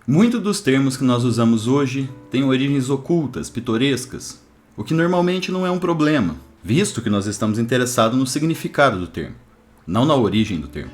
Muitos dos termos que nós usamos hoje têm origens ocultas, pitorescas, o que normalmente não é um problema, visto que nós estamos interessados no significado do termo, não na origem do termo.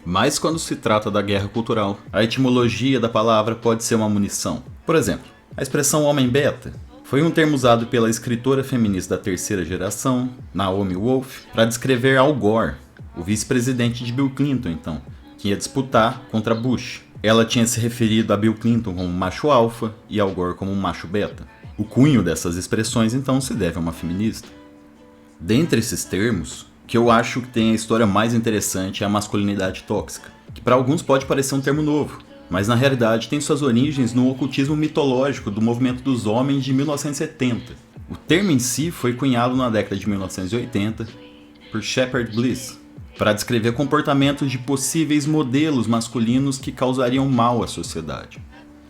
Mas quando se trata da guerra cultural, a etimologia da palavra pode ser uma munição. Por exemplo, a expressão homem beta foi um termo usado pela escritora feminista da terceira geração, Naomi Wolf, para descrever Al Gore, o vice-presidente de Bill Clinton, então, que ia disputar contra Bush. Ela tinha se referido a Bill Clinton como macho alfa e Al Gore como macho beta. O cunho dessas expressões, então, se deve a uma feminista. Dentre esses termos, o que eu acho que tem a história mais interessante é a masculinidade tóxica, que para alguns pode parecer um termo novo, mas na realidade tem suas origens no ocultismo mitológico do movimento dos homens de 1970. O termo em si foi cunhado na década de 1980 por Shepard Bliss, para descrever comportamentos de possíveis modelos masculinos que causariam mal à sociedade.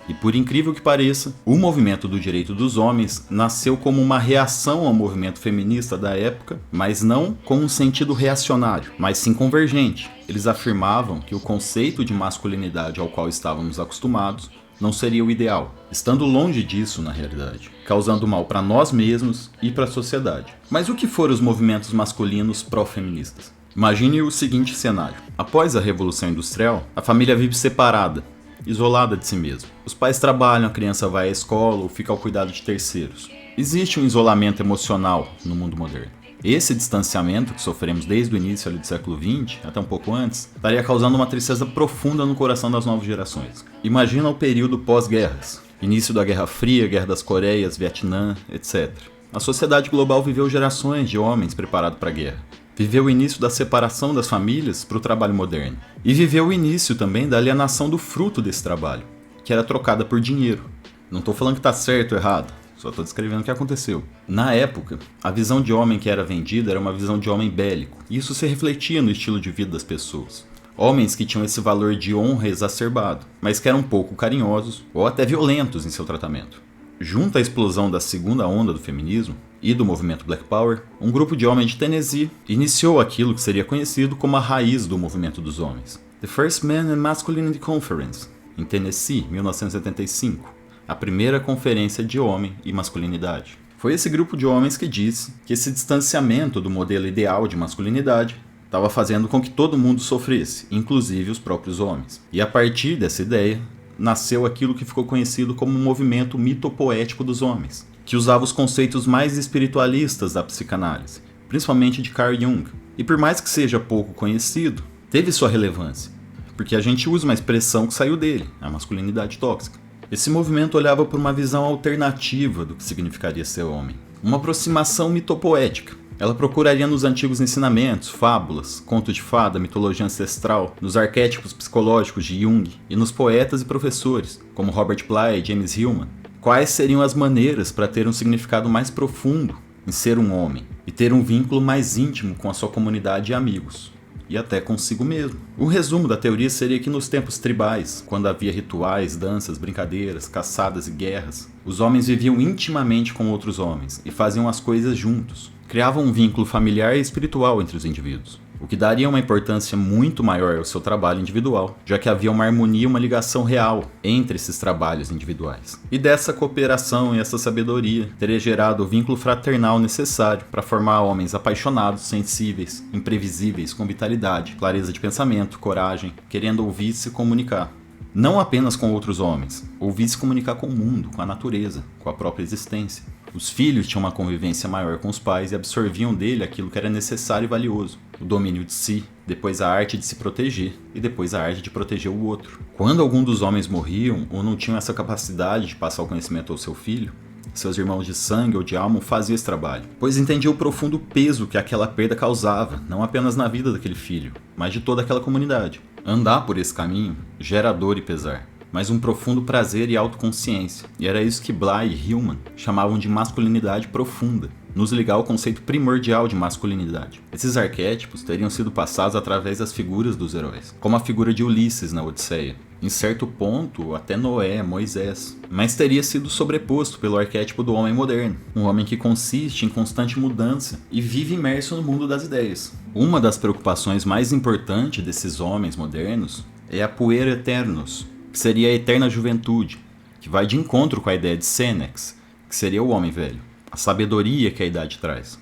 E por incrível que pareça, o movimento do direito dos homens nasceu como uma reação ao movimento feminista da época, mas não com um sentido reacionário, mas sim convergente. Eles afirmavam que o conceito de masculinidade ao qual estávamos acostumados não seria o ideal, estando longe disso na realidade, causando mal para nós mesmos e para a sociedade. Mas o que foram os movimentos masculinos pró-feministas? Imagine o seguinte cenário. Após a Revolução Industrial, a família vive separada, isolada de si mesma. Os pais trabalham, a criança vai à escola ou fica ao cuidado de terceiros. Existe um isolamento emocional no mundo moderno. Esse distanciamento que sofremos desde o início do século XX, até um pouco antes, estaria causando uma tristeza profunda no coração das novas gerações. Imagina o período pós-guerras, início da Guerra Fria, Guerra das Coreias, Vietnã, etc. A sociedade global viveu gerações de homens preparados para a guerra. Viveu o início da separação das famílias para o trabalho moderno. E viveu o início também da alienação do fruto desse trabalho, que era trocada por dinheiro. Não estou falando que está certo ou errado, só estou descrevendo o que aconteceu. Na época, a visão de homem que era vendida era uma visão de homem bélico, e isso se refletia no estilo de vida das pessoas. Homens que tinham esse valor de honra exacerbado, mas que eram pouco carinhosos ou até violentos em seu tratamento. Junto à explosão da segunda onda do feminismo e do movimento Black Power, um grupo de homens de Tennessee iniciou aquilo que seria conhecido como a raiz do movimento dos homens. The First Men and Masculinity Conference, em Tennessee, 1975, a primeira conferência de homem e masculinidade. Foi esse grupo de homens que disse que esse distanciamento do modelo ideal de masculinidade estava fazendo com que todo mundo sofresse, inclusive os próprios homens. E a partir dessa ideia, nasceu aquilo que ficou conhecido como o movimento mitopoético dos homens, que usava os conceitos mais espiritualistas da psicanálise, principalmente de Carl Jung. E por mais que seja pouco conhecido, teve sua relevância, porque a gente usa uma expressão que saiu dele, a masculinidade tóxica. Esse movimento olhava por uma visão alternativa do que significaria ser homem, uma aproximação mitopoética. Ela procuraria nos antigos ensinamentos, fábulas, contos de fada, mitologia ancestral, nos arquétipos psicológicos de Jung e nos poetas e professores, como Robert Bly e James Hillman, quais seriam as maneiras para ter um significado mais profundo em ser um homem e ter um vínculo mais íntimo com a sua comunidade e amigos, e até consigo mesmo. O resumo da teoria seria que nos tempos tribais, quando havia rituais, danças, brincadeiras, caçadas e guerras, os homens viviam intimamente com outros homens e faziam as coisas juntos. Criavam um vínculo familiar e espiritual entre os indivíduos, o que daria uma importância muito maior ao seu trabalho individual, já que havia uma harmonia e uma ligação real entre esses trabalhos individuais. E dessa cooperação e essa sabedoria teria gerado o vínculo fraternal necessário para formar homens apaixonados, sensíveis, imprevisíveis, com vitalidade, clareza de pensamento, coragem, querendo ouvir e se comunicar. Não apenas com outros homens, ouvir e se comunicar com o mundo, com a natureza, com a própria existência. Os filhos tinham uma convivência maior com os pais e absorviam dele aquilo que era necessário e valioso. O domínio de si, depois a arte de se proteger e depois a arte de proteger o outro. Quando algum dos homens morriam ou não tinham essa capacidade de passar o conhecimento ao seu filho, seus irmãos de sangue ou de alma faziam esse trabalho, pois entendiam o profundo peso que aquela perda causava, não apenas na vida daquele filho, mas de toda aquela comunidade. Andar por esse caminho gera dor e pesar, mas um profundo prazer e autoconsciência. E era isso que Bly e Hillman chamavam de masculinidade profunda, nos ligar ao conceito primordial de masculinidade. Esses arquétipos teriam sido passados através das figuras dos heróis, como a figura de Ulisses na Odisseia, em certo ponto até Noé, Moisés, mas teria sido sobreposto pelo arquétipo do homem moderno, um homem que consiste em constante mudança e vive imerso no mundo das ideias. Uma das preocupações mais importantes desses homens modernos é a puer aeternus, que seria a eterna juventude, que vai de encontro com a ideia de Senex, que seria o homem velho, a sabedoria que a idade traz.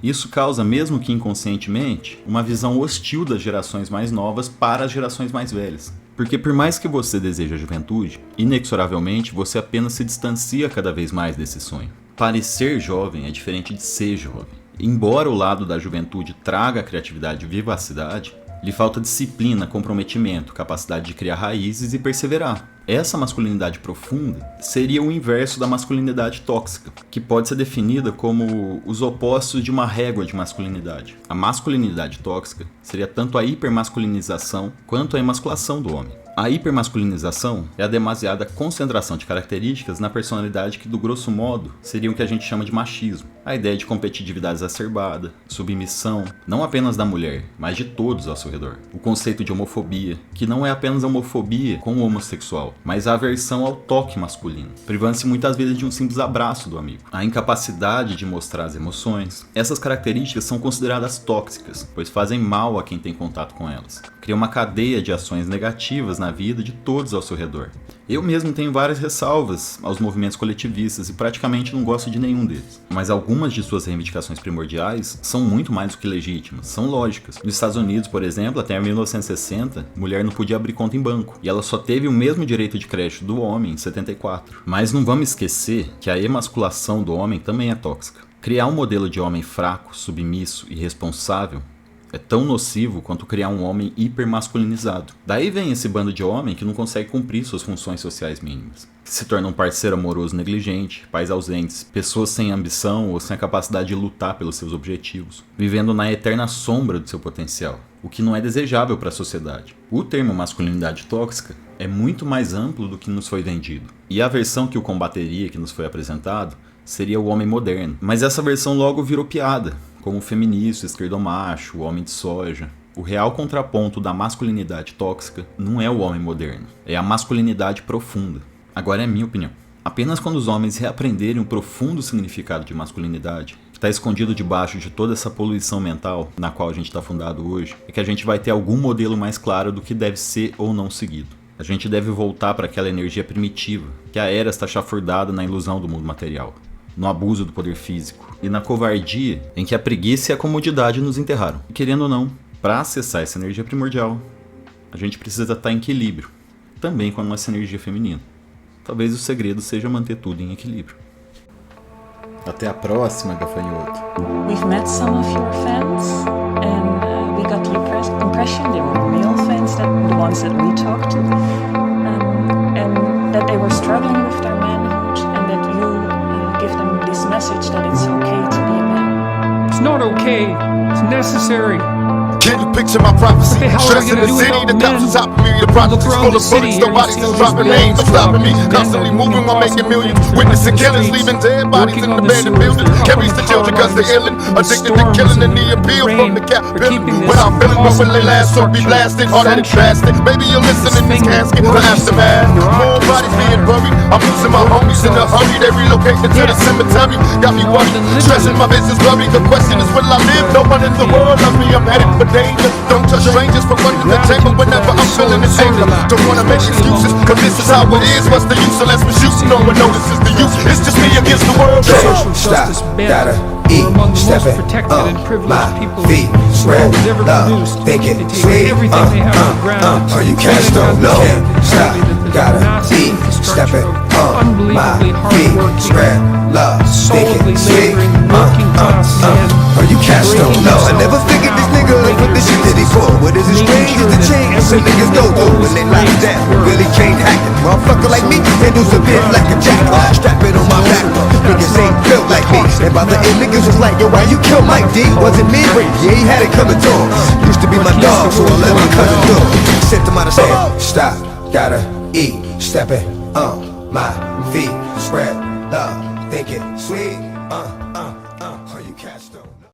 Isso causa, mesmo que inconscientemente, uma visão hostil das gerações mais novas para as gerações mais velhas. Porque por mais que você deseje a juventude, inexoravelmente você apenas se distancia cada vez mais desse sonho. Parecer jovem é diferente de ser jovem. Embora o lado da juventude traga criatividade e vivacidade, lhe falta disciplina, comprometimento, capacidade de criar raízes e perseverar. Essa masculinidade profunda seria o inverso da masculinidade tóxica, que pode ser definida como os opostos de uma régua de masculinidade. A masculinidade tóxica seria tanto a hipermasculinização quanto a emasculação do homem. A hipermasculinização é a demasiada concentração de características na personalidade que, do grosso modo, seriam o que a gente chama de machismo. A ideia de competitividade exacerbada, submissão, não apenas da mulher, mas de todos ao seu redor. O conceito de homofobia, que não é apenas a homofobia com o homossexual, mas a aversão ao toque masculino, privando-se muitas vezes de um simples abraço do amigo. A incapacidade de mostrar as emoções. Essas características são consideradas tóxicas, pois fazem mal a quem tem contato com elas. Cria uma cadeia de ações negativas na vida de todos ao seu redor. Eu mesmo tenho várias ressalvas aos movimentos coletivistas e praticamente não gosto de nenhum deles. Mas algumas de suas reivindicações primordiais são muito mais do que legítimas, são lógicas. Nos Estados Unidos, por exemplo, até 1960, mulher não podia abrir conta em banco. E ela só teve o mesmo direito de crédito do homem em 74. Mas não vamos esquecer que a emasculação do homem também é tóxica. Criar um modelo de homem fraco, submisso e irresponsável é tão nocivo quanto criar um homem hipermasculinizado. Daí vem esse bando de homem que não consegue cumprir suas funções sociais mínimas. Que se torna um parceiro amoroso negligente, pais ausentes, pessoas sem ambição ou sem a capacidade de lutar pelos seus objetivos, vivendo na eterna sombra do seu potencial, o que não é desejável para a sociedade. O termo masculinidade tóxica é muito mais amplo do que nos foi vendido. E a versão que o combateria, que nos foi apresentado, seria o homem moderno. Mas essa versão logo virou piada, como o feminista, esquerdomacho, o homem de soja. O real contraponto da masculinidade tóxica não é o homem moderno, é a masculinidade profunda. Agora é a minha opinião. Apenas quando os homens reaprenderem o profundo significado de masculinidade, que está escondido debaixo de toda essa poluição mental na qual a gente está fundado hoje, é que a gente vai ter algum modelo mais claro do que deve ser ou não seguido. A gente deve voltar para aquela energia primitiva, que a era está chafurdada na ilusão do mundo material, no abuso do poder físico e na covardia em que a preguiça e a comodidade nos enterraram. E querendo ou não, para acessar essa energia primordial, a gente precisa estar em equilíbrio, também com a nossa energia feminina. Talvez o segredo seja manter tudo em equilíbrio. Até a próxima, gafanhoto. We've met some of your fans and we got the impression they were male fans, the ones that we talked to, and that they were struggling with their manhood and that you give them this message that it's okay to be a man. It's not okay, it's necessary. Can you picture my prophecy? Stress in the city, the cops on top of me. The project is full of bullets, nobody's just dropping names. I'm stopping me, constantly moving while making millions. Witnessing killings, leaving dead bodies in abandoned buildings. Carries the children cause they're illin', addicted to killing and the appeal from the Capitol. Without feeling what will they last, so be blasted, hard headed drastic. Baby, you're listening in this casket, the aftermath. More bodies being buried, I'm losing my homies in a hurry. They relocating to the cemetery, got me worried. Stressing my business blurry, the question is will I live? No one in the world loves me, I'm headed for danger. Don't touch strangers from under the table whenever I'm feeling this anger. Don't wanna make excuses, cause this is how it is. What's the use unless we shoot? No one notices the use. It's just me against the world. Stop, gotta eat, stepping on my feet, spread love, think it sweet, are you cash don't know? Stop, gotta eat, stepping on my feet, spread love, think it sweet, are you cash don't know? I never figured this nigga put this shit that he for. What is it strange is the change some niggas go through when they lock down. Really can't hack it. Motherfucker like me handles a bit like a jack. Strap it on my back. Niggas ain't built like me. And by the end niggas was like, yo, why you kill Mike D? Wasn't me, yeah, he had it coming to him. Used to be my dog, so I let my cousin do it. Sent him out of stand. Stop, gotta eat, stepping on my feet, spread love, think it sweet,